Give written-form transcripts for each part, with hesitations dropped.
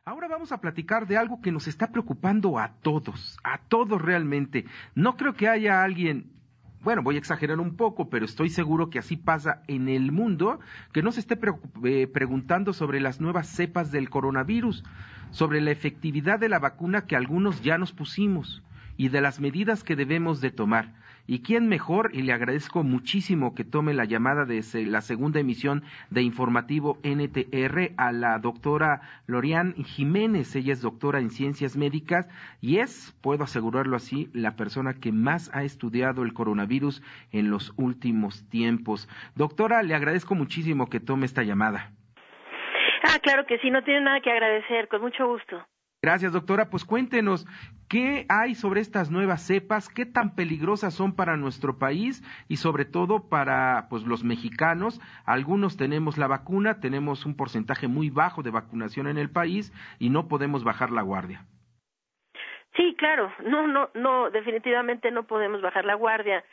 Ahora vamos a platicar de algo que nos está preocupando a todos realmente. No creo que haya alguien, bueno, voy a exagerar un poco, pero estoy seguro que así pasa en el mundo, que no se esté preguntando sobre las nuevas cepas del coronavirus, sobre la efectividad de la vacuna que algunos ya nos pusimos y de las medidas que debemos de tomar. ¿Y quién mejor? Y le agradezco muchísimo que tome la llamada de la segunda emisión de Informativo NTR a la doctora Lorian Jiménez. Ella es doctora en Ciencias Médicas y es, puedo asegurarlo así, la persona que más ha estudiado el coronavirus en los últimos tiempos. Doctora, le agradezco muchísimo que tome esta llamada. Claro que sí, no tiene nada que agradecer, con mucho gusto. Gracias, doctora. Pues cuéntenos, ¿qué hay sobre estas nuevas cepas? ¿Qué tan peligrosas son para nuestro país y sobre todo para los mexicanos? Algunos tenemos la vacuna, tenemos un porcentaje muy bajo de vacunación en el país y no podemos bajar la guardia. Sí, claro, no, definitivamente no podemos bajar la guardia.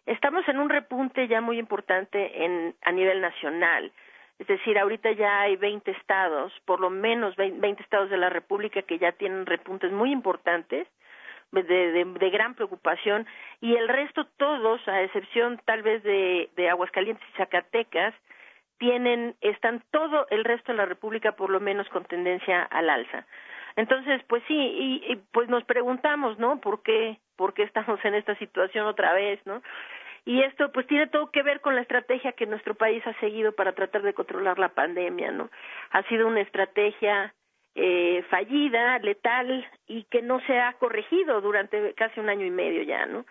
Estamos en un repunte ya muy importante a nivel nacional. Es decir, ahorita ya hay 20 estados, por lo menos 20 estados de la República que ya tienen repuntes muy importantes, de gran preocupación, y el resto todos, a excepción tal vez de Aguascalientes y Zacatecas, están todo el resto de la República por lo menos con tendencia al alza. Entonces, pues sí, y pues nos preguntamos, ¿no? ¿Por qué estamos en esta situación otra vez, no? Y esto pues tiene todo que ver con la estrategia que nuestro país ha seguido para tratar de controlar la pandemia, ¿no? Ha sido una estrategia fallida, letal y que no se ha corregido durante casi un año y medio ya, ¿no?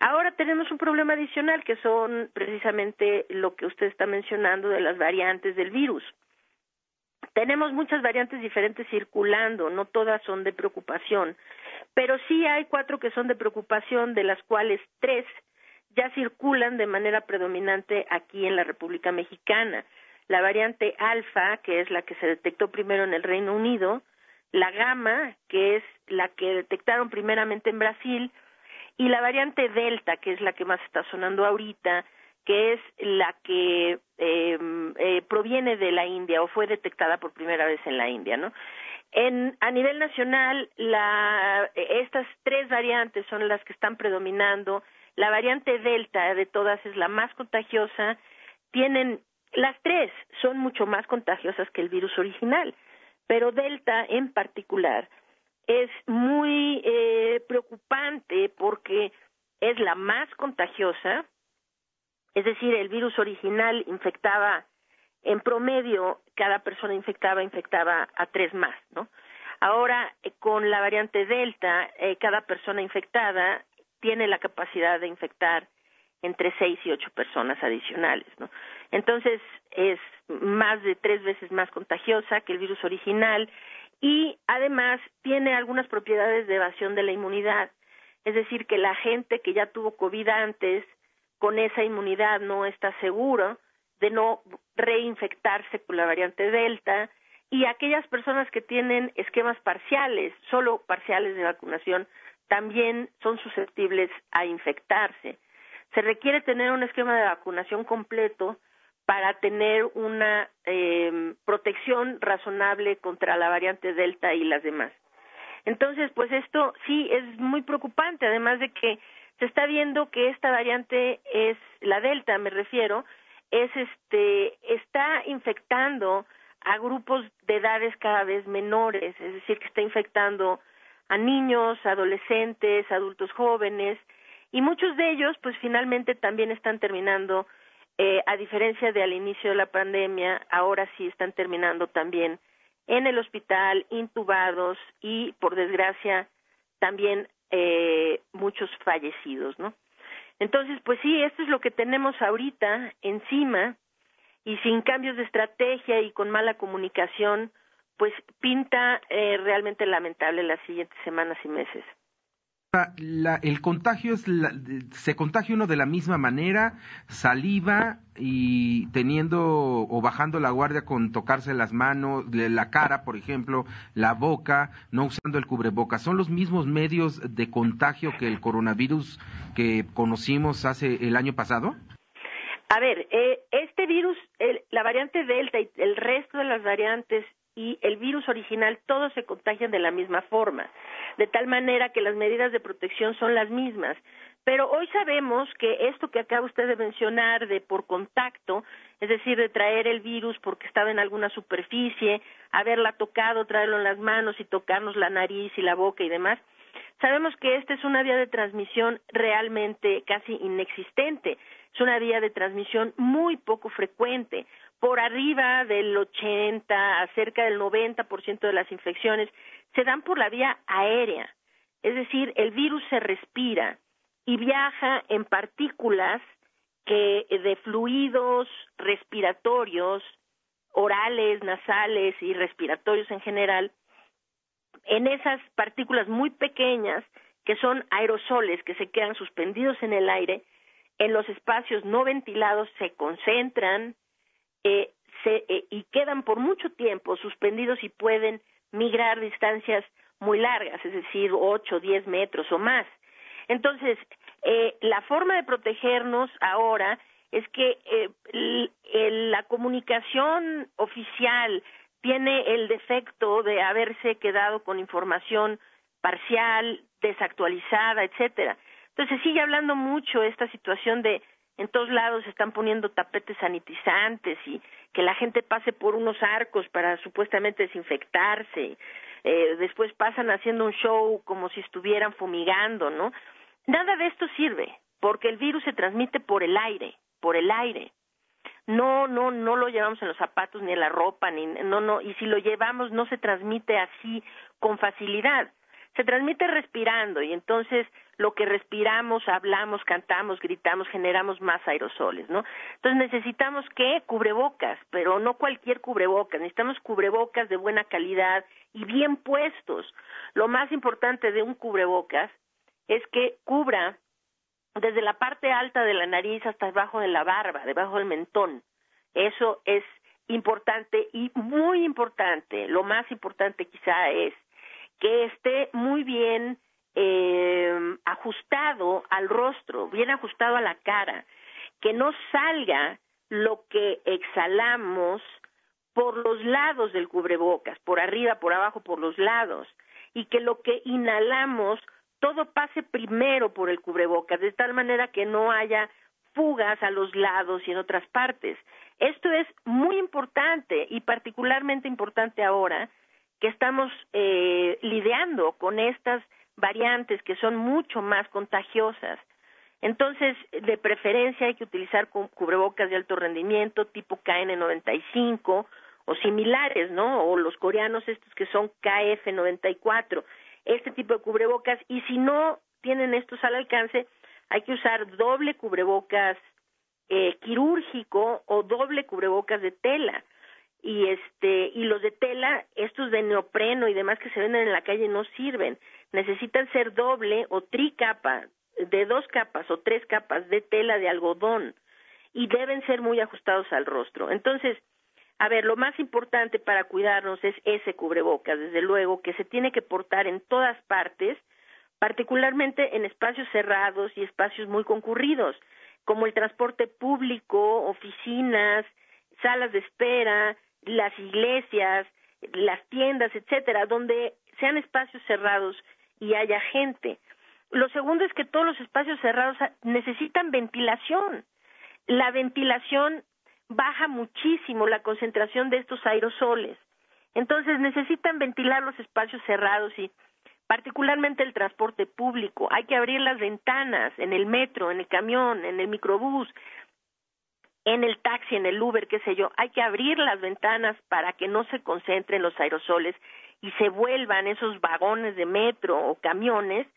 Ahora tenemos un problema adicional que son precisamente lo que usted está mencionando de las variantes del virus. Tenemos muchas variantes diferentes circulando, no todas son de preocupación, pero sí hay 4 que son de preocupación, de las cuales 3 ya circulan de manera predominante aquí en la República Mexicana. La variante alfa, que es la que se detectó primero en el Reino Unido, la gamma, que es la que detectaron primeramente en Brasil, y la variante delta, que es la que más está sonando ahorita, que es la que proviene de la India o fue detectada por primera vez en la India, ¿no? A nivel nacional, estas 3 variantes son las que están predominando. La variante delta de todas es la más contagiosa. Las 3 son mucho más contagiosas que el virus original, pero delta en particular es muy preocupante porque es la más contagiosa. Es decir, el virus original infectaba, en promedio, cada persona infectaba a 3 más, ¿no? Ahora, con la variante delta, cada persona infectada tiene la capacidad de infectar entre 6 y 8 personas adicionales, ¿no? Entonces, es más de 3 veces más contagiosa que el virus original y, además, tiene algunas propiedades de evasión de la inmunidad. Es decir, que la gente que ya tuvo COVID antes, con esa inmunidad no está seguro de no reinfectarse con la variante delta, y aquellas personas que tienen esquemas parciales, solo parciales de vacunación, también son susceptibles a infectarse. Se requiere tener un esquema de vacunación completo para tener una protección razonable contra la variante delta y las demás. Entonces, pues esto sí es muy preocupante, además de que se está viendo que esta variante es la delta, me refiero, está infectando a grupos de edades cada vez menores, es decir, que está infectando a niños, adolescentes, adultos jóvenes, y muchos de ellos, pues finalmente también están terminando, a diferencia de al inicio de la pandemia, ahora sí están terminando también en el hospital, intubados y, por desgracia, también muchos fallecidos, ¿no? Entonces, pues sí, esto es lo que tenemos ahorita encima, y sin cambios de estrategia y con mala comunicación, pues pinta realmente lamentable las siguientes semanas y meses. El contagio se contagia uno de la misma manera, saliva y teniendo o bajando la guardia con tocarse las manos, la cara, por ejemplo, la boca, no usando el cubrebocas. ¿Son los mismos medios de contagio que el coronavirus que conocimos hace el año pasado? A ver, este virus, la variante Delta y el resto de las variantes y el virus original, todos se contagian de la misma forma, de tal manera que las medidas de protección son las mismas. Pero hoy sabemos que esto que acaba usted de mencionar de por contacto, es decir, de traer el virus porque estaba en alguna superficie, haberla tocado, traerlo en las manos y tocarnos la nariz y la boca y demás, sabemos que esta es una vía de transmisión realmente casi inexistente, es una vía de transmisión muy poco frecuente, por arriba del 80 a cerca del 90% de las infecciones se dan por la vía aérea, es decir, el virus se respira y viaja en partículas de fluidos respiratorios, orales, nasales y respiratorios en general, en esas partículas muy pequeñas que son aerosoles que se quedan suspendidos en el aire, en los espacios no ventilados se concentran y quedan por mucho tiempo suspendidos y pueden migrar distancias muy largas, es decir, 8, 10 metros o más. Entonces, la forma de protegernos ahora es que la comunicación oficial tiene el defecto de haberse quedado con información parcial, desactualizada, etcétera. Entonces, se sigue hablando mucho esta situación de en todos lados se están poniendo tapetes sanitizantes y que la gente pase por unos arcos para supuestamente desinfectarse. Después pasan haciendo un show como si estuvieran fumigando, ¿no? Nada de esto sirve, porque el virus se transmite por el aire. No lo llevamos en los zapatos ni en la ropa, y si lo llevamos no se transmite así con facilidad. Se transmite respirando y entonces lo que respiramos, hablamos, cantamos, gritamos, generamos más aerosoles, ¿no? Entonces necesitamos cubrebocas, pero no cualquier cubrebocas, necesitamos cubrebocas de buena calidad y bien puestos. Lo más importante de un cubrebocas es que cubra desde la parte alta de la nariz hasta debajo de la barba, debajo del mentón. Eso es importante y muy importante. Lo más importante quizá es que esté muy bien ajustado al rostro, bien ajustado a la cara, que no salga lo que exhalamos por los lados del cubrebocas, por arriba, por abajo, por los lados, y que lo que inhalamos todo pase primero por el cubrebocas, de tal manera que no haya fugas a los lados y en otras partes. Esto es muy importante y particularmente importante ahora que estamos lidiando con estas variantes que son mucho más contagiosas. Entonces, de preferencia hay que utilizar cubrebocas de alto rendimiento tipo KN95 o similares, ¿no? O los coreanos estos que son KF94. Este tipo de cubrebocas, y si no tienen estos al alcance, hay que usar doble cubrebocas quirúrgico o doble cubrebocas de tela. Y los de tela, estos de neopreno y demás que se venden en la calle no sirven. Necesitan ser doble o tricapa, de 2 capas o 3 capas de tela de algodón, y deben ser muy ajustados al rostro. Entonces, a ver, lo más importante para cuidarnos es ese cubrebocas, desde luego, que se tiene que portar en todas partes, particularmente en espacios cerrados y espacios muy concurridos, como el transporte público, oficinas, salas de espera, las iglesias, las tiendas, etcétera, donde sean espacios cerrados y haya gente. Lo segundo es que todos los espacios cerrados necesitan ventilación. La ventilación baja muchísimo la concentración de estos aerosoles. Entonces necesitan ventilar los espacios cerrados y particularmente el transporte público. Hay que abrir las ventanas en el metro, en el camión, en el microbús, en el taxi, en el Uber, qué sé yo. Hay que abrir las ventanas para que no se concentren los aerosoles y se vuelvan esos vagones de metro o camiones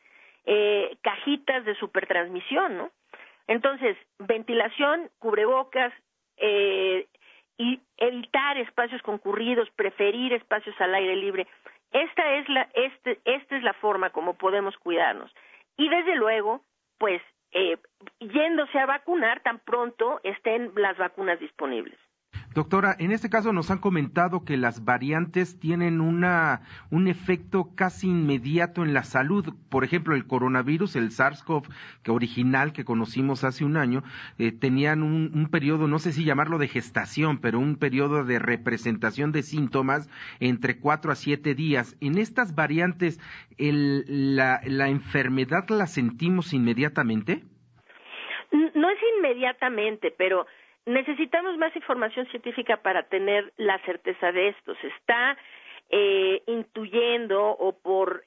cajitas de supertransmisión, ¿no? Entonces, ventilación, cubrebocas, y evitar espacios concurridos, preferir espacios al aire libre. Esta es la forma como podemos cuidarnos. Y desde luego, pues, yéndose a vacunar tan pronto estén las vacunas disponibles. Doctora, en este caso nos han comentado que las variantes tienen un efecto casi inmediato en la salud. Por ejemplo, el coronavirus, el SARS-CoV original que conocimos hace un año, tenían un periodo, no sé si llamarlo de gestación, pero un periodo de representación de síntomas entre 4 a 7 días. En estas variantes, ¿la enfermedad la sentimos inmediatamente? No es inmediatamente, pero necesitamos más información científica para tener la certeza de esto. Se está intuyendo o por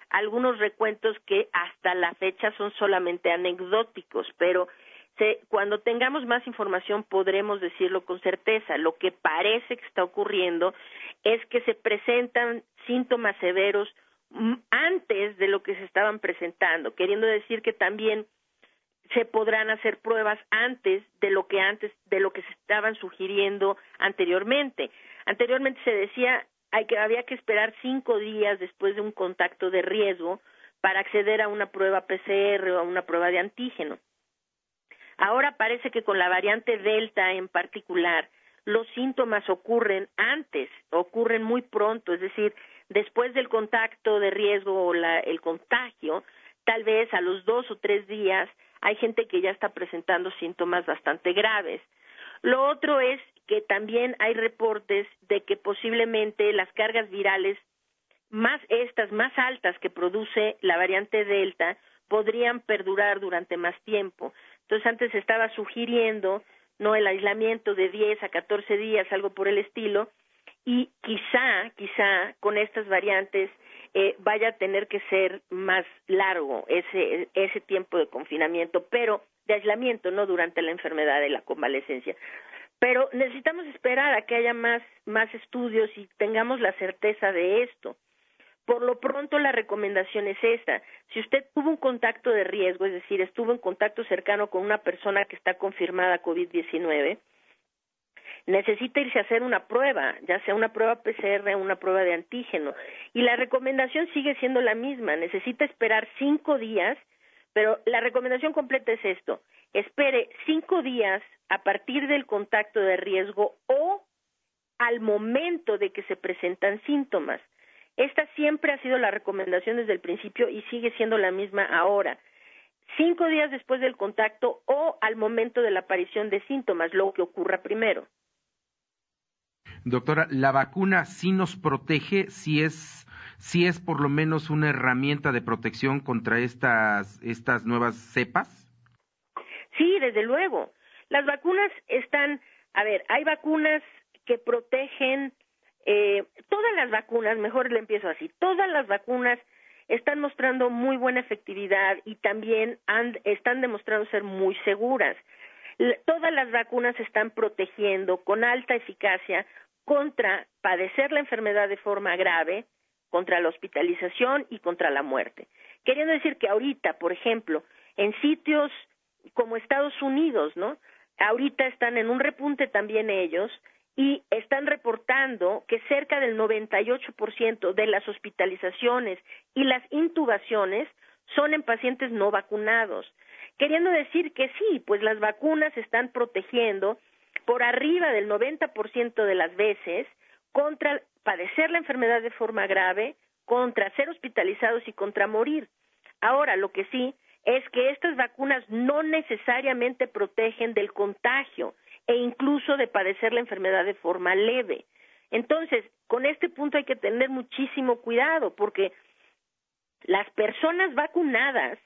algunos recuentos que hasta la fecha son solamente anecdóticos, pero cuando tengamos más información podremos decirlo con certeza. Lo que parece que está ocurriendo es que se presentan síntomas severos antes de lo que se estaban presentando, queriendo decir que también se podrán hacer pruebas antes de lo que se estaban sugiriendo anteriormente. Anteriormente se decía había que esperar 5 días después de un contacto de riesgo para acceder a una prueba PCR o a una prueba de antígeno. Ahora parece que con la variante Delta en particular, los síntomas ocurren antes, ocurren muy pronto, es decir, después del contacto de riesgo o el contagio, tal vez a los 2 o 3 días, hay gente que ya está presentando síntomas bastante graves. Lo otro es que también hay reportes de que posiblemente las cargas virales más altas que produce la variante Delta podrían perdurar durante más tiempo. Entonces antes se estaba sugiriendo el aislamiento de 10 a 14 días, algo por el estilo, y quizá con estas variantes vaya a tener que ser más largo ese tiempo de confinamiento, pero de aislamiento, no durante la enfermedad de la convalecencia. Pero necesitamos esperar a que haya más estudios y tengamos la certeza de esto. Por lo pronto la recomendación es esta: si usted tuvo un contacto de riesgo, es decir, estuvo en contacto cercano con una persona que está confirmada COVID-19, necesita irse a hacer una prueba, ya sea una prueba PCR o una prueba de antígeno. Y la recomendación sigue siendo la misma, necesita esperar 5 días, pero la recomendación completa es esto: espere 5 días a partir del contacto de riesgo o al momento de que se presentan síntomas. Esta siempre ha sido la recomendación desde el principio y sigue siendo la misma ahora. 5 días después del contacto o al momento de la aparición de síntomas, lo que ocurra primero. Doctora, ¿la vacuna sí nos protege? ¿Sí es por lo menos una herramienta de protección contra estas nuevas cepas? Sí, desde luego. Las vacunas hay vacunas que protegen, todas las vacunas, mejor le empiezo así, todas las vacunas están mostrando muy buena efectividad y también están demostrando ser muy seguras. Todas las vacunas están protegiendo con alta eficacia contra padecer la enfermedad de forma grave, contra la hospitalización y contra la muerte. Queriendo decir que ahorita, por ejemplo, en sitios como Estados Unidos, ahorita están en un repunte también ellos y están reportando que cerca del 98% de las hospitalizaciones y las intubaciones son en pacientes no vacunados. Queriendo decir que sí, pues las vacunas están protegiendo por arriba del 90% de las veces contra padecer la enfermedad de forma grave, contra ser hospitalizados y contra morir. Ahora, lo que sí es que estas vacunas no necesariamente protegen del contagio e incluso de padecer la enfermedad de forma leve. Entonces, con este punto hay que tener muchísimo cuidado porque las personas vacunadas,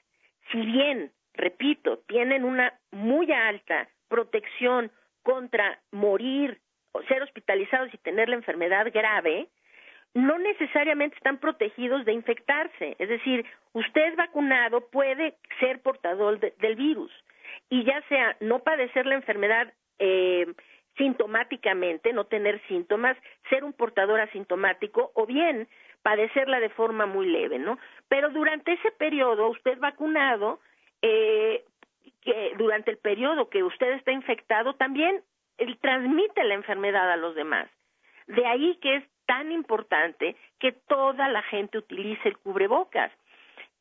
si bien, repito, tienen una muy alta protección contra morir o ser hospitalizados y tener la enfermedad grave, no necesariamente están protegidos de infectarse. Es decir, usted vacunado puede ser portador del virus y ya sea no padecer la enfermedad sintomáticamente, no tener síntomas, ser un portador asintomático o bien padecerla de forma muy leve, Pero durante ese periodo, usted vacunado, que durante el periodo que usted está infectado, también transmite la enfermedad a los demás. De ahí que es tan importante que toda la gente utilice el cubrebocas,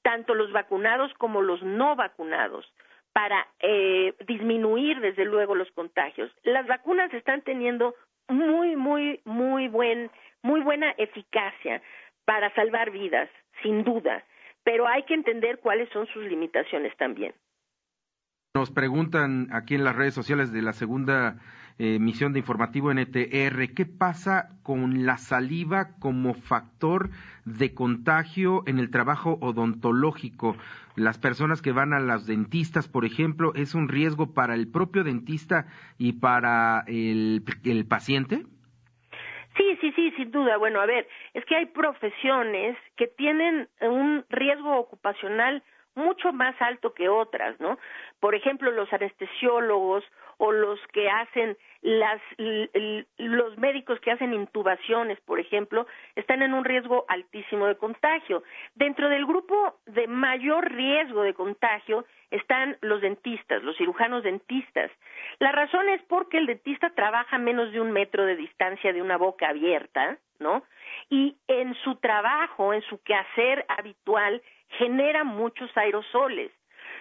tanto los vacunados como los no vacunados, para disminuir desde luego los contagios. Las vacunas están teniendo muy buena eficacia para salvar vidas, sin duda, pero hay que entender cuáles son sus limitaciones también. Nos preguntan aquí en las redes sociales de la segunda emisión de Informativo NTR, ¿qué pasa con la saliva como factor de contagio en el trabajo odontológico? Las personas que van a los dentistas, por ejemplo, ¿es un riesgo para el propio dentista y para el paciente? Sí, sin duda. Bueno, a ver, es que hay profesiones que tienen un riesgo ocupacional mucho más alto que otras, ¿no? Por ejemplo, los anestesiólogos o los que hacen los médicos que hacen intubaciones, por ejemplo, están en un riesgo altísimo de contagio. Dentro del grupo de mayor riesgo de contagio están los dentistas, los cirujanos dentistas. La razón es porque el dentista trabaja a menos de 1 metro de distancia de una boca abierta, ¿no? Y en su trabajo, en su quehacer habitual, genera muchos aerosoles.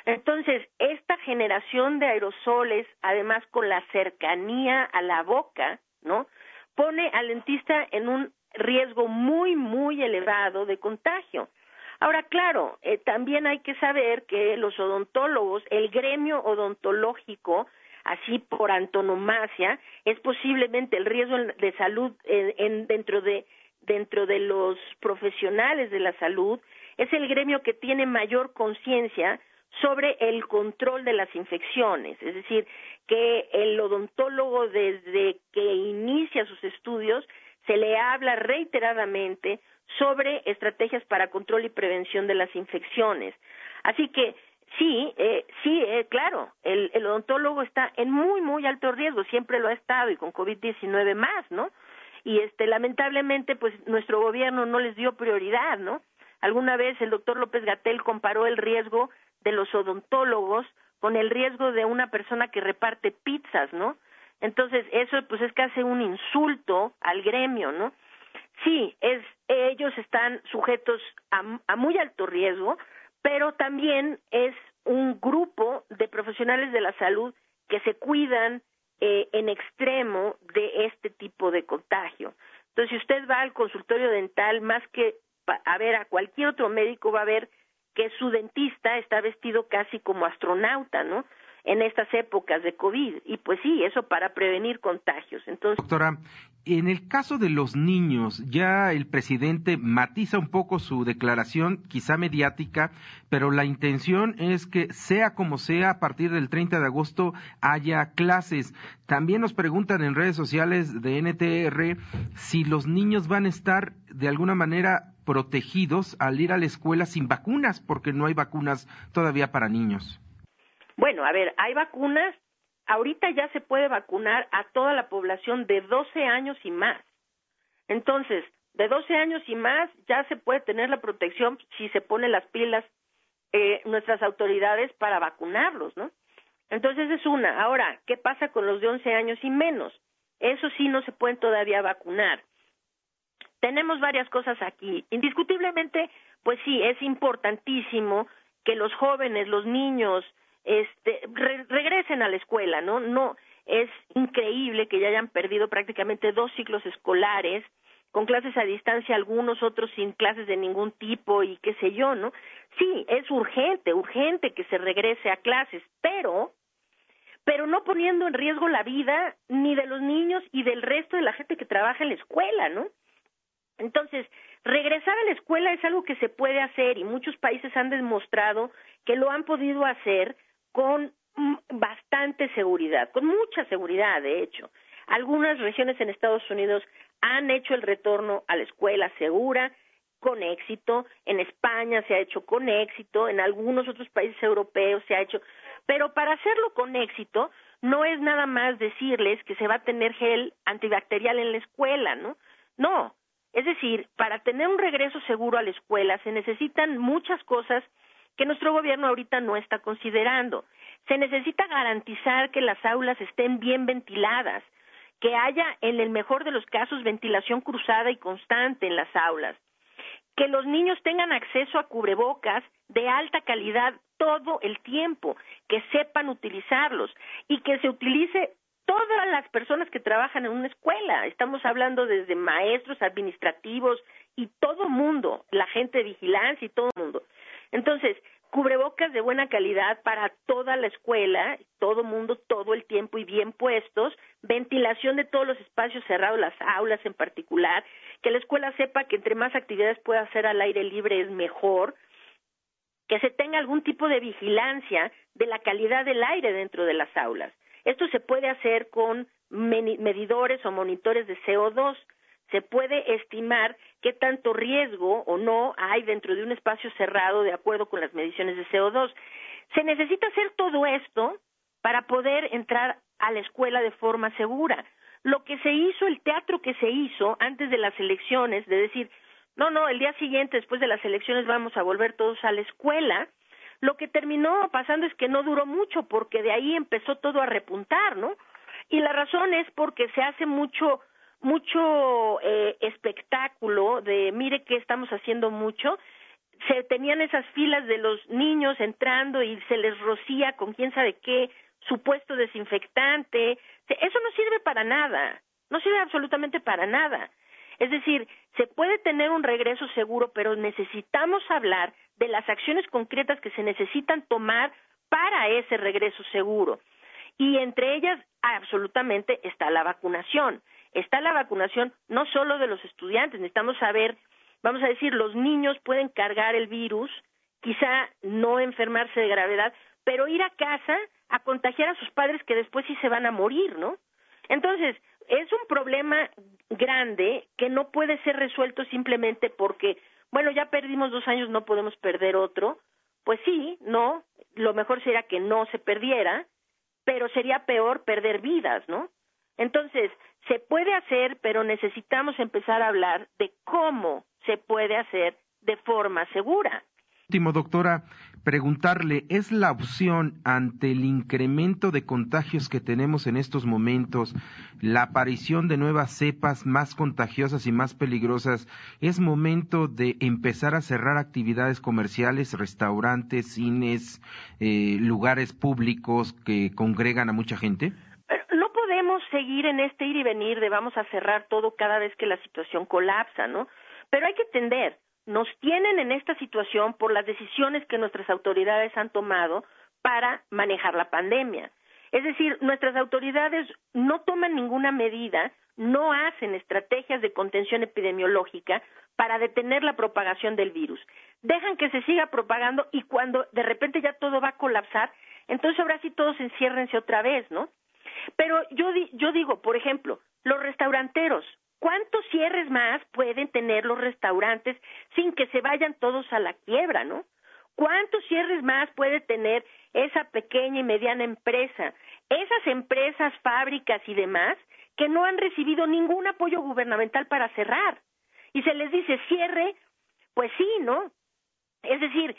Entonces, esta generación de aerosoles, además con la cercanía a la boca, ¿no?, pone al dentista en un riesgo muy elevado de contagio. Ahora, claro, también hay que saber que los odontólogos, el gremio odontológico, así por antonomasia, es posiblemente el riesgo de salud dentro de los profesionales de la salud, es el gremio que tiene mayor conciencia sobre el control de las infecciones, es decir, que el odontólogo desde que inicia sus estudios se le habla reiteradamente sobre estrategias para control y prevención de las infecciones. Así que sí, claro, el odontólogo está en muy alto riesgo, siempre lo ha estado y con COVID-19 más, ¿no? Y lamentablemente pues nuestro gobierno no les dio prioridad, ¿no? Alguna vez el doctor López-Gatell comparó el riesgo de los odontólogos con el riesgo de una persona que reparte pizzas, ¿no? Entonces, eso pues es casi un insulto al gremio, ¿no? Sí, ellos están sujetos a muy alto riesgo, pero también es un grupo de profesionales de la salud que se cuidan en extremo de este tipo de contagio. Entonces, si usted va al consultorio dental, más que a ver a cualquier otro médico, va a ver que su dentista está vestido casi como astronauta, ¿no?, en estas épocas de COVID, y pues sí, eso para prevenir contagios. Entonces, doctora, en el caso de los niños, ya el presidente matiza un poco su declaración, quizá mediática, pero la intención es que sea como sea, a partir del 30 de agosto haya clases. También nos preguntan en redes sociales de NTR si los niños van a estar de alguna manera protegidos al ir a la escuela sin vacunas, porque no hay vacunas todavía para niños. Bueno, a ver, hay vacunas, ahorita ya se puede vacunar a toda la población de 12 años y más. Entonces, de 12 años y más ya se puede tener la protección si se ponen las pilas nuestras autoridades para vacunarlos, ¿no? Entonces es una. Ahora, ¿qué pasa con los de 11 años y menos? Eso sí no se pueden todavía vacunar. Tenemos varias cosas aquí. Indiscutiblemente, pues sí, es importantísimo que los jóvenes, los niños, regresen a la escuela, ¿no? No, es increíble que ya hayan perdido prácticamente 2 ciclos escolares, con clases a distancia, algunos otros sin clases de ningún tipo y qué sé yo, ¿no? Sí, es urgente que se regrese a clases, pero no poniendo en riesgo la vida ni de los niños y del resto de la gente que trabaja en la escuela, ¿no? Entonces, regresar a la escuela es algo que se puede hacer y muchos países han demostrado que lo han podido hacer con bastante seguridad, con mucha seguridad, de hecho. Algunas regiones en Estados Unidos han hecho el retorno a la escuela segura, con éxito. En España se ha hecho con éxito, en algunos otros países europeos se ha hecho. Pero para hacerlo con éxito, no es nada más decirles que se va a tener gel antibacterial en la escuela, ¿no? No. Es decir, para tener un regreso seguro a la escuela se necesitan muchas cosas que nuestro gobierno ahorita no está considerando. Se necesita garantizar que las aulas estén bien ventiladas, que haya, en el mejor de los casos, ventilación cruzada y constante en las aulas, que los niños tengan acceso a cubrebocas de alta calidad todo el tiempo, que sepan utilizarlos y que se utilice todas las personas que trabajan en una escuela. Estamos hablando desde maestros, administrativos y todo mundo, la gente de vigilancia y todo el mundo. Entonces, cubrebocas de buena calidad para toda la escuela, todo mundo, todo el tiempo y bien puestos, ventilación de todos los espacios cerrados, las aulas en particular, que la escuela sepa que entre más actividades pueda hacer al aire libre es mejor, que se tenga algún tipo de vigilancia de la calidad del aire dentro de las aulas. Esto se puede hacer con medidores o monitores de CO2. Se puede estimar qué tanto riesgo o no hay dentro de un espacio cerrado de acuerdo con las mediciones de CO2. Se necesita hacer todo esto para poder entrar a la escuela de forma segura. Lo que se hizo, el teatro que se hizo antes de las elecciones, de decir, no, el día siguiente, después de las elecciones, vamos a volver todos a la escuela, lo que terminó pasando es que no duró mucho, porque de ahí empezó todo a repuntar, ¿no? Y la razón es porque se hace mucho espectáculo de mire que estamos haciendo mucho. Se tenían esas filas de los niños entrando y se les rocía con quién sabe qué supuesto desinfectante. Eso no sirve para nada, no sirve absolutamente para nada. Es decir, se puede tener un regreso seguro, pero necesitamos hablar de las acciones concretas que se necesitan tomar para ese regreso seguro. Y entre ellas, absolutamente, está la vacunación. Está la vacunación no solo de los estudiantes, necesitamos saber, vamos a decir, los niños pueden cargar el virus, quizá no enfermarse de gravedad, pero ir a casa a contagiar a sus padres que después sí se van a morir, ¿no? Entonces, es un problema grande que no puede ser resuelto simplemente porque, bueno, ya perdimos 2 años, no podemos perder otro. Pues sí, no, lo mejor sería que no se perdiera, pero sería peor perder vidas, ¿no? Entonces, se puede hacer, pero necesitamos empezar a hablar de cómo se puede hacer de forma segura. Último, doctora, preguntarle, ¿es la opción ante el incremento de contagios que tenemos en estos momentos, la aparición de nuevas cepas más contagiosas y más peligrosas, es momento de empezar a cerrar actividades comerciales, restaurantes, cines, lugares públicos que congregan a mucha gente? No podemos seguir en este ir y venir de vamos a cerrar todo cada vez que la situación colapsa, ¿no? Pero hay que entender, nos tienen en esta situación por las decisiones que nuestras autoridades han tomado para manejar la pandemia. Es decir, nuestras autoridades no toman ninguna medida, no hacen estrategias de contención epidemiológica para detener la propagación del virus. Dejan que se siga propagando y cuando de repente ya todo va a colapsar, entonces ahora sí todos enciérrense otra vez, ¿no? Pero yo digo, por ejemplo, los restauranteros, ¿cuántos cierres más pueden tener los restaurantes sin que se vayan todos a la quiebra, no? ¿Cuántos cierres más puede tener esa pequeña y mediana empresa? Esas empresas, fábricas y demás que no han recibido ningún apoyo gubernamental para cerrar. Y se les dice cierre, pues sí, ¿no? Es decir,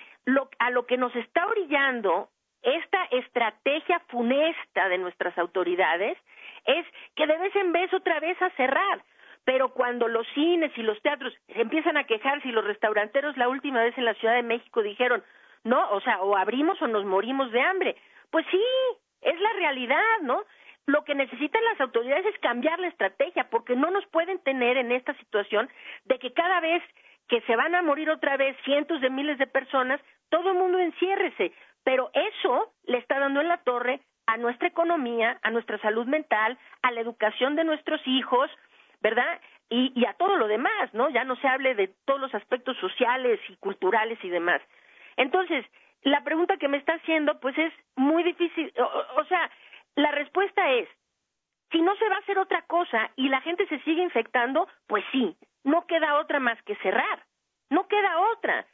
a lo que nos está orillando esta estrategia funesta de nuestras autoridades es que de vez en vez otra vez a cerrar. Pero cuando los cines y los teatros empiezan a quejarse y los restauranteros la última vez en la Ciudad de México dijeron, no, o sea, o abrimos o nos morimos de hambre. Pues sí, es la realidad, ¿no? Lo que necesitan las autoridades es cambiar la estrategia, porque no nos pueden tener en esta situación de que cada vez que se van a morir otra vez cientos de miles de personas, todo el mundo enciérrese. Pero eso le está dando en la torre a nuestra economía, a nuestra salud mental, a la educación de nuestros hijos, ¿verdad? Y a todo lo demás, ¿no? Ya no se hable de todos los aspectos sociales y culturales y demás. Entonces, la pregunta que me está haciendo, pues es muy difícil, o sea, la respuesta es, si no se va a hacer otra cosa y la gente se sigue infectando, pues sí, no queda otra más que cerrar, no queda otra.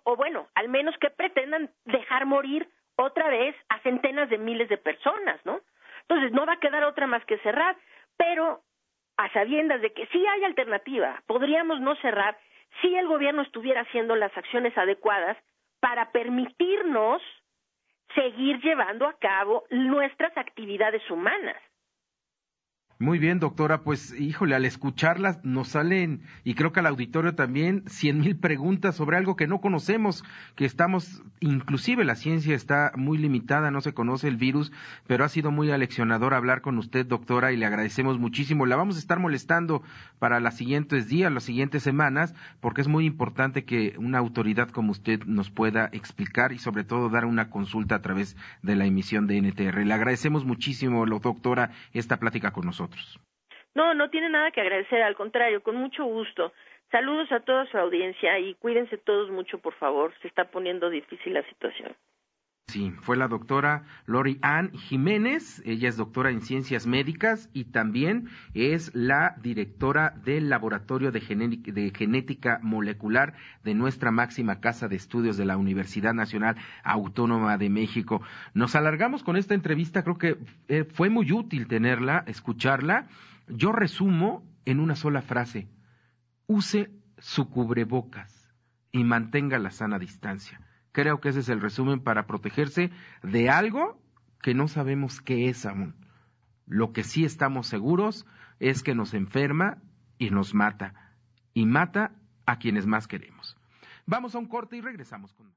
O bueno, al menos que pretendan dejar morir otra vez a centenas de miles de personas, ¿no? Entonces, no va a quedar otra más que cerrar, pero a sabiendas de que sí hay alternativa, podríamos no cerrar si el gobierno estuviera haciendo las acciones adecuadas para permitirnos seguir llevando a cabo nuestras actividades humanas. Muy bien, doctora, pues híjole, al escucharlas nos salen, y creo que al auditorio también, 100,000 preguntas sobre algo que no conocemos, que estamos, inclusive la ciencia está muy limitada, no se conoce el virus, pero ha sido muy aleccionador hablar con usted, doctora, y le agradecemos muchísimo. La vamos a estar molestando para los siguientes días, las siguientes semanas, porque es muy importante que una autoridad como usted nos pueda explicar y sobre todo dar una consulta a través de la emisión de NTR. Le agradecemos muchísimo, doctora, esta plática con nosotros. No, no tiene nada que agradecer, al contrario, con mucho gusto. Saludos a toda su audiencia y cuídense todos mucho, por favor. Se está poniendo difícil la situación. Sí, fue la doctora Lori Ann Jiménez, ella es doctora en ciencias médicas y también es la directora del Laboratorio de Genética Molecular de nuestra máxima casa de estudios de la Universidad Nacional Autónoma de México. Nos alargamos con esta entrevista, creo que fue muy útil tenerla, escucharla. Yo resumo en una sola frase: use su cubrebocas y mantenga la sana distancia. Creo que ese es el resumen para protegerse de algo que no sabemos qué es aún. Lo que sí estamos seguros es que nos enferma y nos mata. Y mata a quienes más queremos. Vamos a un corte y regresamos con